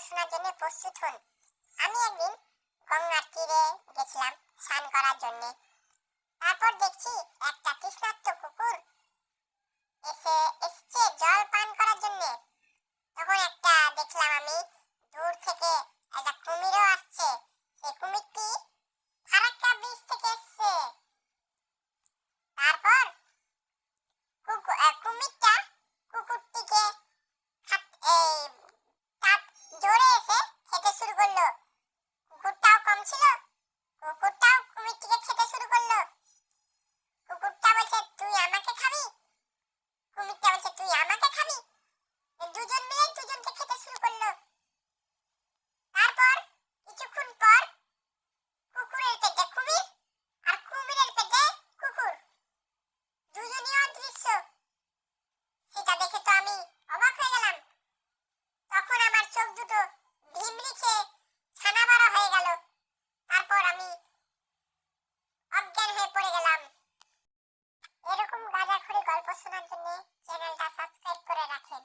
শোনার জন্য প্রস্তুত হন। আমি একদিন গঙ্গার তীরে গেছিলাম স্নান করার জন্য। তারপর দেখছি একটা তৃষ্ণার্ত কুকুর এসছে জল পান করার জন্য। তখন একটা দেখলাম আমি দূর থেকে একটা কুমিরও আসছে। সেই কুমিরটি ফারাক্কা ব্রিজ থেকে এসছে। তারপর কুমিরটা কুকুরটিকে জোরে এসে খেতে শুরু করলো। কুকুরটাও কম ছিল, কুকুরটাও কুমিরটিকে খেতে শুরু করলো। কুকুরটা বলছে তুই আমাকে খাবি, কুমিরটা বলছে তুই আমাকে খাবি। দুজন মিলে দুজনকে খেতে শুরু করলো। তারপর কিছুক্ষণ পর কুকুরের পেটে কুমির আর কুমিরের পেটে কুকুর, দুজনই অদৃশ্য। সেটা দেখে তো আমি অবাক হয়ে গেলাম। তখন আমার চোখ দুটো ভিমরি খেয়ে ছানাবড়া হয়ে গেল। তারপর আমি অজ্ঞান হয়ে পড়ে গেলাম। এরকম গাঁজাখুরি গল্প শোনার জন্য চ্যানেলটা সাবস্ক্রাইব করে রাখেন।